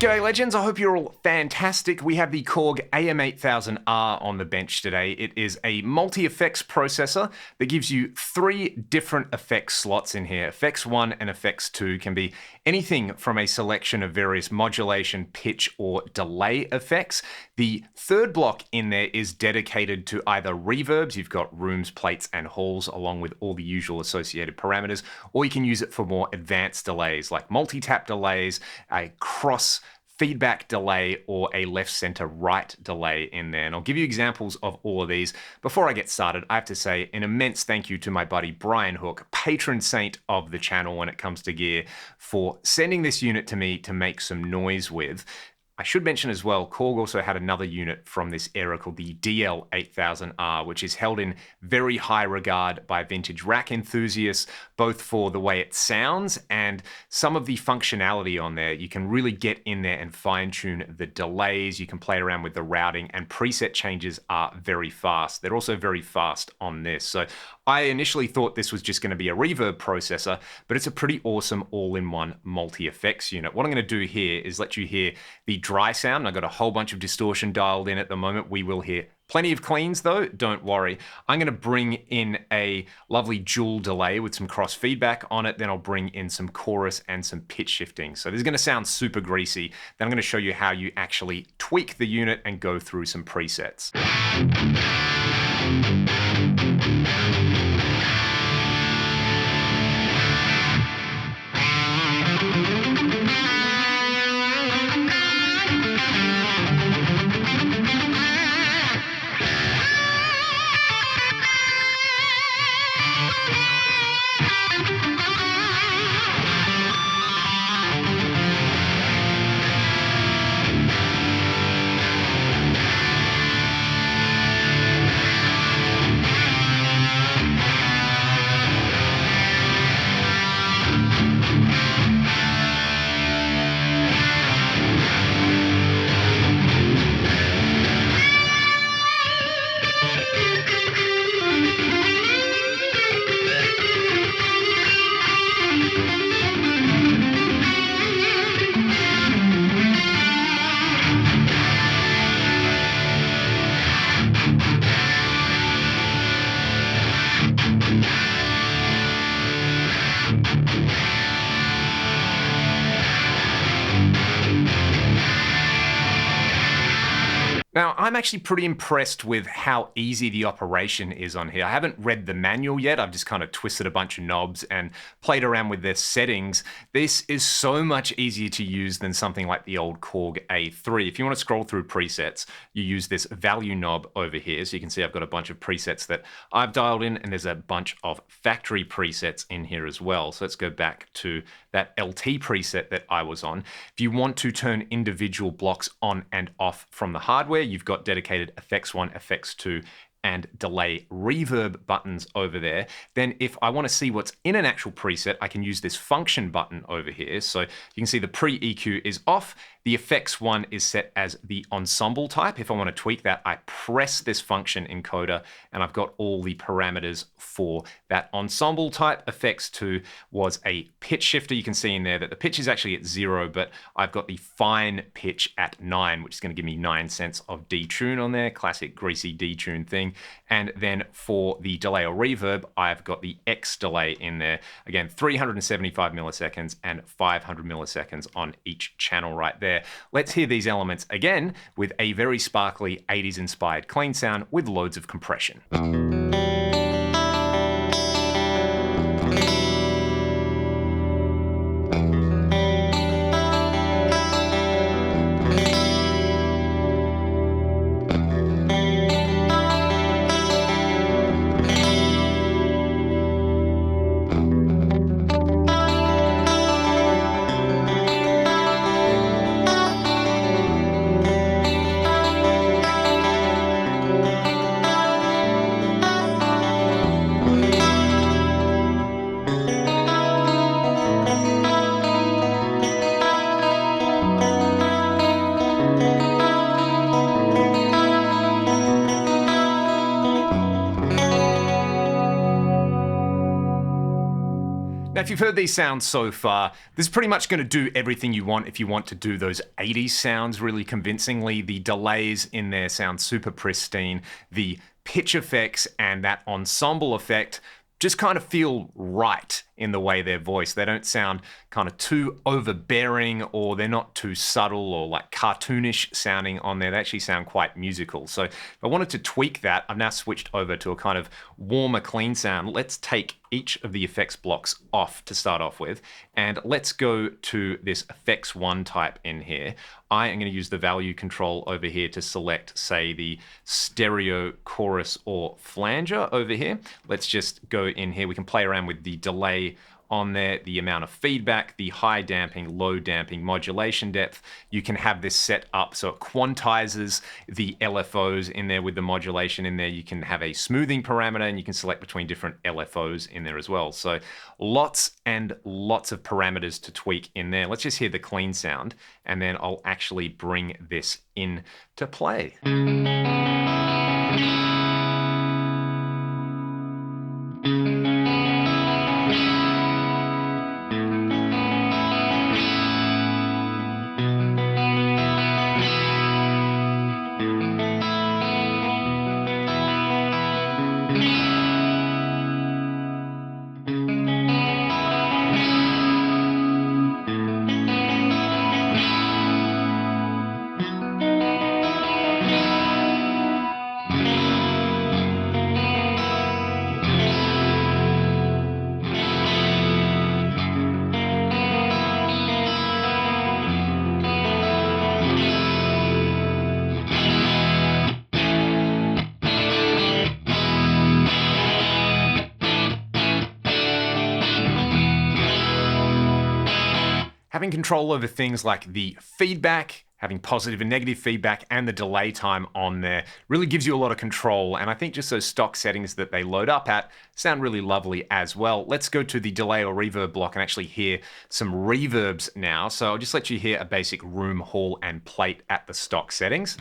G'day legends, I hope you're all fantastic. We have the Korg AM8000R on the bench today. It is a multi-effects processor that gives you 3 different effects slots in here. Effects 1 and Effects 2 can be anything from a selection of various modulation, pitch, or delay effects. The third block in there is dedicated to either reverbs, you've got rooms, plates, and halls, along with all the usual associated parameters, or you can use it for more advanced delays like multi-tap delays, a cross feedback delay, or a left center right delay in there. And I'll give you examples of all of these. Before I get started, I have to say an immense thank you to my buddy Brian Hook, patron saint of the channel when it comes to gear, for sending this unit to me to make some noise with. I should mention as well, Korg also had another unit from this era called the DL8000R, which is held in very high regard by vintage rack enthusiasts, both for the way it sounds and some of the functionality on there. You can really get in there and fine tune the delays. You can play around with the routing, and preset changes are very fast. They're also very fast on this. So I initially thought this was just going to be a reverb processor, but it's a pretty awesome all-in-one multi-effects unit. What I'm going to do here is let you hear the dry sound. I've got a whole bunch of distortion dialed in at the moment. We will hear plenty of cleans though, don't worry. I'm going to bring in a lovely dual delay with some cross feedback on it. Then I'll bring in some chorus and some pitch shifting. So this is going to sound super greasy. Then I'm going to show you how you actually tweak the unit and go through some presets. Now, I'm actually pretty impressed with how easy the operation is on here. I haven't read the manual yet. I've just kind of twisted a bunch of knobs and played around with their settings. This is so much easier to use than something like the old Korg A3. If you want to scroll through presets, you use this value knob over here. So you can see I've got a bunch of presets that I've dialed in, and there's a bunch of factory presets in here as well. So let's go back to that LT preset that I was on. If you want to turn individual blocks on and off from the hardware, you've got dedicated Effects 1, Effects 2, and delay reverb buttons over there. Then if I want to see what's in an actual preset, I can use this function button over here. So you can see the pre-EQ is off. The Effects 1 is set as the ensemble type. If I want to tweak that, I press this function encoder, and I've got all the parameters for that ensemble type. Effects 2 was a pitch shifter. You can see in there that the pitch is actually at 0, but I've got the fine pitch at 9, which is going to give me 9 cents of detune on there, classic greasy detune thing. And then for the delay or reverb, I've got the X delay in there. Again, 375 milliseconds and 500 milliseconds on each channel right there. Let's hear these elements again with a very sparkly 80s inspired clean sound with loads of compression. if you've heard these sounds so far, this is pretty much going to do everything you want if you want to do those 80s sounds really convincingly. The delays in there sound super pristine. The pitch effects and that ensemble effect just kind of feel right in the way they're voiced. They don't sound kind of too overbearing, or they're not too subtle or like cartoonish sounding on there. They actually sound quite musical. So if I wanted to tweak that, I've now switched over to a kind of warmer, clean sound. Let's take each of the effects blocks off to start off with, and let's go to this effects 1 type in here. I am going to use the value control over here to select, say, the stereo, chorus, or flanger over here. Let's just go in here. We can play around with the delay on there, the amount of feedback, the high damping, low damping, modulation depth. You can have this set up so it quantizes the LFOs in there with the modulation in there. You can have a smoothing parameter, and you can select between different LFOs in there as well. So lots and lots of parameters to tweak in there. Let's just hear the clean sound, and then I'll actually bring this in to play. Having control over things like the feedback, having positive and negative feedback, and the delay time on there really gives you a lot of control. And I think just those stock settings that they load up at sound really lovely as well. Let's go to the delay or reverb block and actually hear some reverbs now. So I'll just let you hear a basic room, hall, and plate at the stock settings.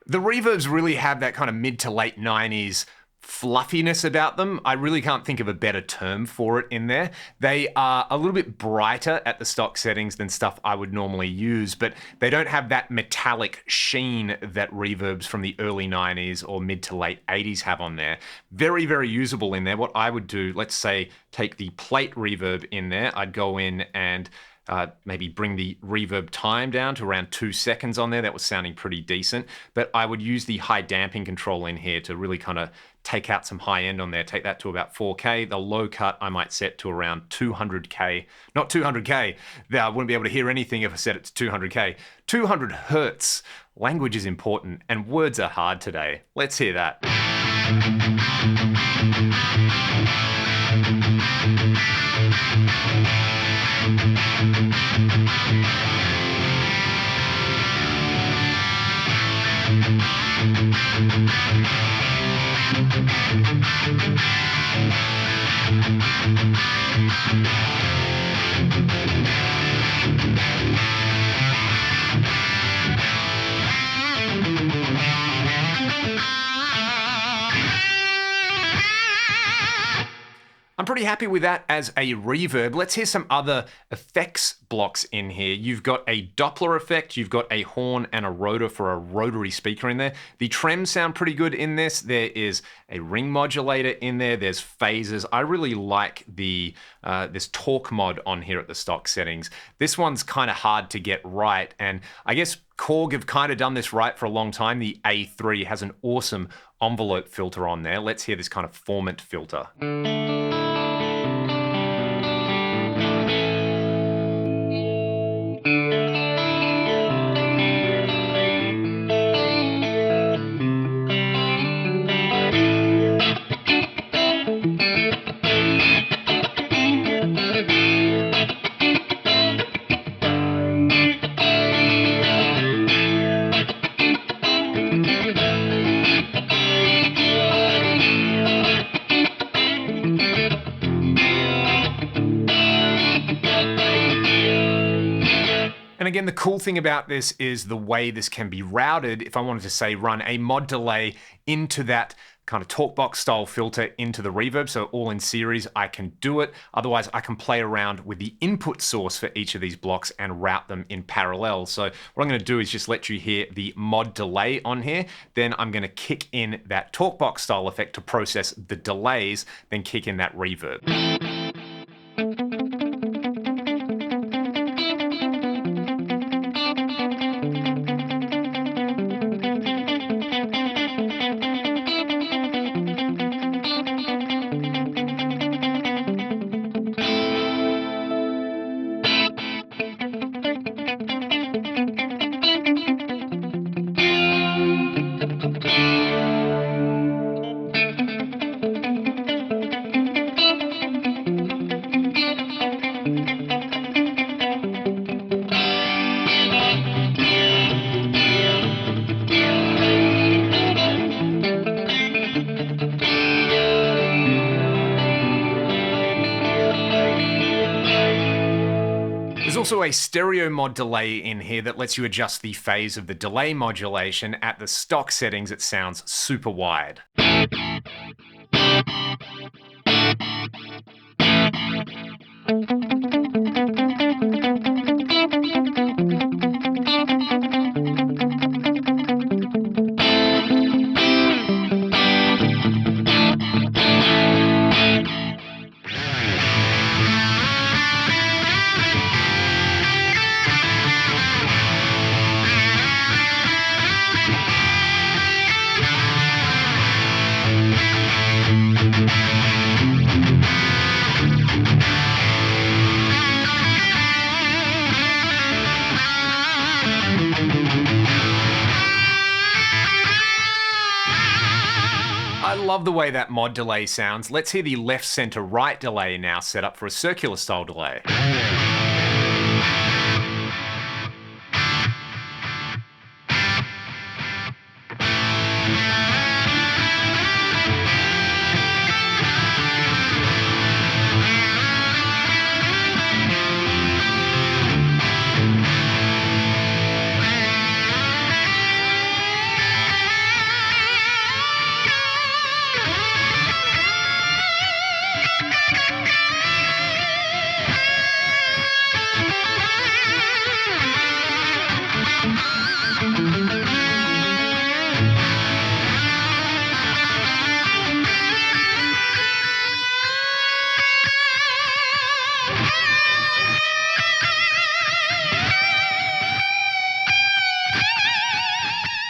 The reverbs really have that kind of mid to late 90s fluffiness about them. I really can't think of a better term for it in there. They are a little bit brighter at the stock settings than stuff I would normally use, but they don't have that metallic sheen that reverbs from the early 90s or mid to late 80s have on there. Very, very usable in there. What I would do, let's say, take the plate reverb in there. I'd go in and maybe bring the reverb time down to around 2 seconds on there. That was sounding pretty decent. But I would use the high damping control in here to really kind of take out some high end on there, take that to about 4K. The low cut I might set to around 200K. Not 200K, I wouldn't be able to hear anything if I set it to 200K. 200 Hertz. Language is important and words are hard today. Let's hear that. I'm pretty happy with that as a reverb. Let's hear some other effects blocks in here. You've got a Doppler effect, you've got a horn and a rotor for a rotary speaker in there. The trems sound pretty good in this. There is a ring modulator in there. There's phases. I really like the this torque mod on here at the stock settings. This one's kind of hard to get right, and I guess Korg have kind of done this right for a long time. The A3 has an awesome envelope filter on there. Let's hear this kind of formant filter. And again, the cool thing about this is the way this can be routed. If I wanted to say run a mod delay into that kind of talkbox style filter into the reverb, so all in series, I can do it. Otherwise, I can play around with the input source for each of these blocks and route them in parallel. So what I'm going to do is just let you hear the mod delay on here. Then I'm going to kick in that talkbox style effect to process the delays, then kick in that reverb. There's also a stereo mod delay in here that lets you adjust the phase of the delay modulation. At the stock settings, it sounds super wide. I love the way that mod delay sounds. Let's hear the left, center, right delay now set up for a circular style delay.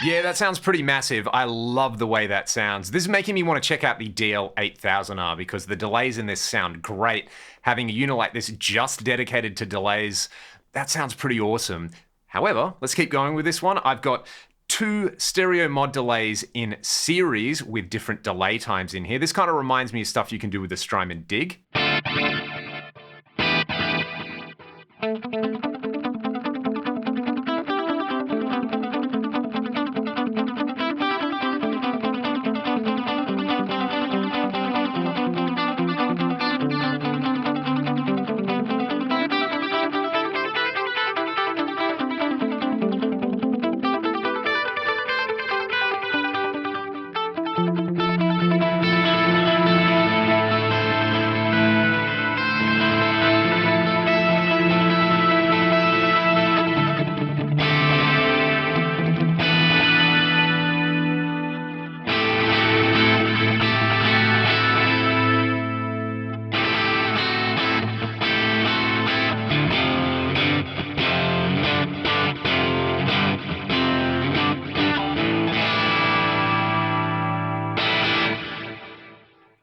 Yeah, that sounds pretty massive. I love the way that sounds. This is making me want to check out the DL8000R because the delays in this sound great. Having a unit like this just dedicated to delays, that sounds pretty awesome. However, let's keep going with this one. I've got 2 stereo mod delays in series with different delay times in here. This kind of reminds me of stuff you can do with the Strymon Dig.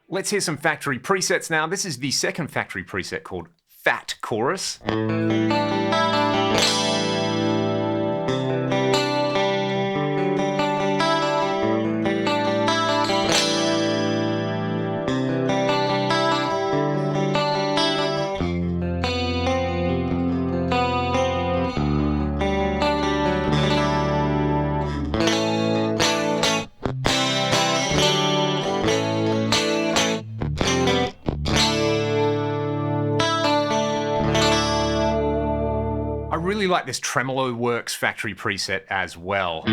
Let's hear some factory presets now. This is the second factory preset called Fat Chorus. I really like this Tremolo Works factory preset as well.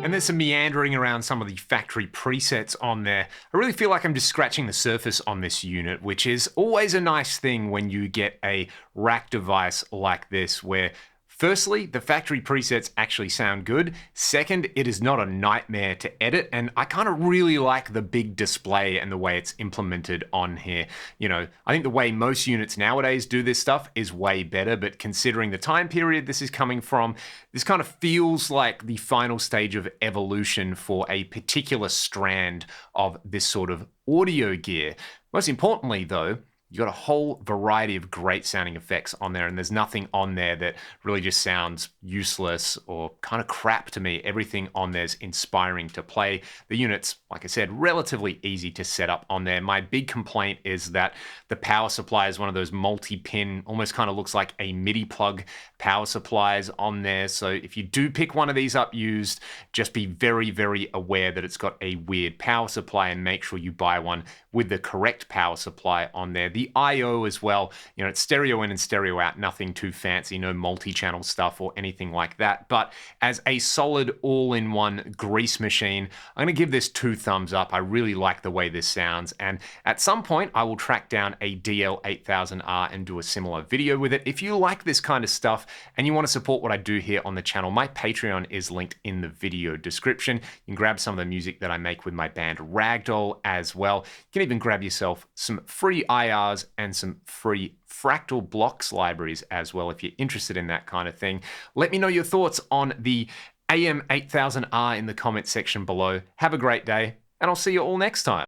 And there's some meandering around some of the factory presets on there. I really feel like I'm just scratching the surface on this unit, which is always a nice thing when you get a rack device like this, where firstly, the factory presets actually sound good. Second, it is not a nightmare to edit, and I kind of really like the big display and the way it's implemented on here. You know, I think the way most units nowadays do this stuff is way better, but considering the time period this is coming from, this kind of feels like the final stage of evolution for a particular strand of this sort of audio gear. Most importantly, though, you got a whole variety of great sounding effects on there, and there's nothing on there that really just sounds useless or kind of crap to me. Everything on there's inspiring to play. The unit's, like I said, relatively easy to set up on there. My big complaint is that the power supply is one of those multi-pin, almost kind of looks like a MIDI plug power supplies on there. So if you do pick one of these up used, just be very, very aware that it's got a weird power supply, and make sure you buy one with the correct power supply on there. The I/O as well, you know, it's stereo in and stereo out, nothing too fancy, no multi-channel stuff or anything like that. But as a solid all-in-one grease machine, I'm going to give this 2 thumbs up. I really like the way this sounds, and at some point I will track down a DL8000R and do a similar video with it. If you like this kind of stuff and you want to support what I do here on the channel, my Patreon is linked in the video description. You can grab some of the music that I make with my band Ragdoll as well. You can even grab yourself some free IRs and some free fractal blocks libraries as well if you're interested in that kind of thing. Let me know your thoughts on the AM8000R in the comment section below. Have a great day, and I'll see you all next time.